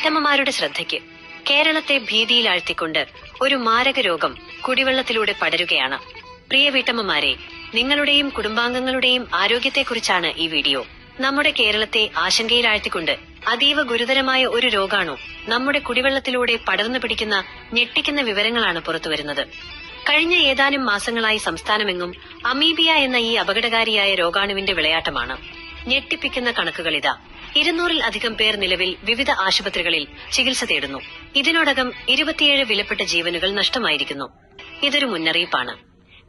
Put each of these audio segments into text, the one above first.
വീട്ടമ്മമാരുടെ ശ്രദ്ധയ്ക്ക്. കേരളത്തെ ഭീതിയിലാഴ്ത്തിക്കൊണ്ട് ഒരു മാരക രോഗം കുടിവെള്ളത്തിലൂടെ പടരുകയാണ്. പ്രിയ വീട്ടമ്മമാരെ, നിങ്ങളുടെയും കുടുംബാംഗങ്ങളുടെയും ആരോഗ്യത്തെക്കുറിച്ചാണ് ഈ വീഡിയോ. നമ്മുടെ കേരളത്തെ ആശങ്കയിലാഴ്ത്തിക്കൊണ്ട് അതീവ ഗുരുതരമായ ഒരു രോഗാണു നമ്മുടെ കുടിവെള്ളത്തിലൂടെ പടർന്നു പിടിക്കുന്ന ഞെട്ടിക്കുന്ന വിവരങ്ങളാണ് പുറത്തുവരുന്നത്. കഴിഞ്ഞ ഏതാനും മാസങ്ങളായി സംസ്ഥാനമെങ്ങും അമീബിയ എന്ന ഈ അപകടകാരിയായ രോഗാണുവിന്റെ വിളയാട്ടമാണ്. ഞെട്ടിപ്പിക്കുന്ന കണക്കുകളിതാ. 200-ൽ-അധികം പേർ നിലവിൽ വിവിധ ആശുപത്രികളിൽ ചികിത്സ തേടുന്നു. ഇതിനോടകം 27 വിലപ്പെട്ട ജീവനുകൾ നഷ്ടമായിരിക്കുന്നു. ഇതൊരു മുന്നറിയിപ്പാണ്.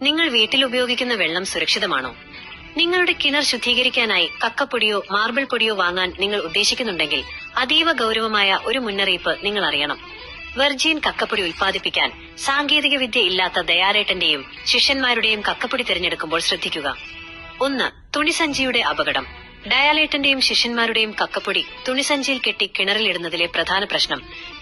നിങ്ങൾ വീട്ടിൽ ഉപയോഗിക്കുന്ന വെള്ളം സുരക്ഷിതമാണോ? നിങ്ങളുടെ കിണർ ശുദ്ധീകരിക്കാനായി കക്കപ്പൊടിയോ മാർബിൾ പൊടിയോ വാങ്ങാൻ നിങ്ങൾ ഉദ്ദേശിക്കുന്നുണ്ടെങ്കിൽ അതീവ ഗൗരവമായ ഒരു മുന്നറിയിപ്പ് നിങ്ങൾ അറിയണം. വെർജിൻ കക്കപ്പൊടി ഉൽപ്പാദിപ്പിക്കാൻ സാങ്കേതിക വിദ്യ ഇല്ലാത്ത ദയാലേട്ടന്റെയും ശിഷ്യന്മാരുടെയും കക്കപ്പൊടി തിരഞ്ഞെടുക്കുമ്പോൾ ശ്രദ്ധിക്കുക. 1. തുണിസഞ്ചിയുടെ അപകടം. ഡയാലേട്ടന്റെയും ശിഷ്യന്മാരുടെയും കക്കപ്പൊടി തുണിസഞ്ചിയിൽ കെട്ടി കിണറിലിടുന്നതിലെ പ്രധാന പ്രശ്നം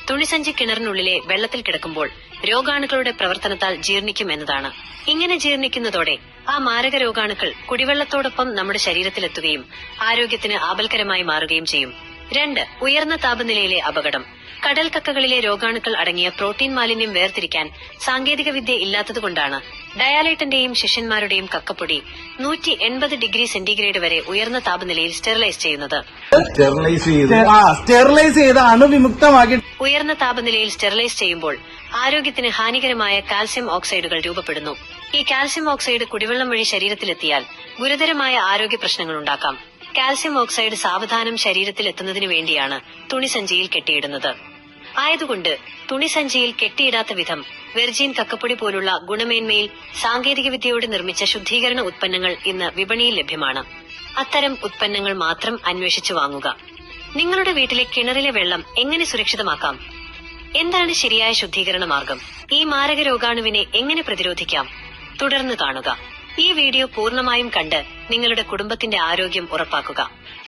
തുണിസഞ്ചി കിണറിനുള്ളിലെ വെള്ളത്തിൽ കിടക്കുമ്പോൾ രോഗാണുക്കളുടെ പ്രവർത്തനത്താൽ ജീർണിക്കും എന്നതാണ്. ഇങ്ങനെ ജീർണിക്കുന്നതോടെ ആ മാരക രോഗാണുക്കൾ കുടിവെള്ളത്തോടൊപ്പം നമ്മുടെ ശരീരത്തിലെത്തുകയും ആരോഗ്യത്തിന് ആപൽക്കരമായി മാറുകയും ചെയ്യും. 2. ഉയർന്ന താപനിലയിലെ അപകടം. കടൽ കക്കകളിലെ രോഗാണുക്കൾ അടങ്ങിയ പ്രോട്ടീൻ മാലിന്യം വേർതിരിക്കാൻ സാങ്കേതിക വിദ്യ ഇല്ലാത്തതുകൊണ്ടാണ് ഡയാലേട്ടന്റെയും ശിഷ്യന്മാരുടെയും കക്കപ്പൊടി 180 ഡിഗ്രി സെന്റിഗ്രേഡ് വരെ ഉയർന്ന താപനിലയിൽ സ്റ്റെറിലൈസ് ചെയ്യുന്നത്. ഉയർന്ന താപനിലയിൽ സ്റ്റെറിലൈസ് ചെയ്യുമ്പോൾ ആരോഗ്യത്തിന് ഹാനികരമായ കാൽസ്യം ഓക്സൈഡുകൾ രൂപപ്പെടുന്നു. ഈ കാൽസ്യം ഓക്സൈഡ് കുടിവെള്ളം വഴി ശരീരത്തിലെത്തിയാൽ ഗുരുതരമായ ആരോഗ്യ പ്രശ്നങ്ങളുണ്ടാക്കാം. കാൽസ്യം ഓക്സൈഡ് സാവധാനം ശരീരത്തിൽ എത്തുന്നതിനു വേണ്ടിയാണ് തുണിസഞ്ചിയിൽ കെട്ടിയിടുന്നത്. ആയതുകൊണ്ട് തുണിസഞ്ചിയിൽ കെട്ടിയിടാത്ത വിധം വെർജിൻ കക്കപ്പൊടി പോലുള്ള ഗുണമേന്മയിൽ സാങ്കേതിക വിദ്യയോട് നിർമ്മിച്ച ശുദ്ധീകരണ ഉത്പന്നങ്ങൾ ഇന്ന് വിപണിയിൽ ലഭ്യമാണ്. അത്തരം ഉത്പന്നങ്ങൾ മാത്രം അന്വേഷിച്ചു വാങ്ങുക. നിങ്ങളുടെ വീട്ടിലെ കിണറിലെ വെള്ളം എങ്ങനെ സുരക്ഷിതമാക്കാം? എന്താണ് ശരിയായ ശുദ്ധീകരണ മാർഗം? ഈ മാരക രോഗാണുവിനെ എങ്ങനെ പ്രതിരോധിക്കാം? തുടർന്ന് കാണുക. ഈ വീഡിയോ പൂർണ്ണമായും കണ്ട് നിങ്ങളുടെ കുടുംബത്തിന്റെ ആരോഗ്യം ഉറപ്പാക്കുക.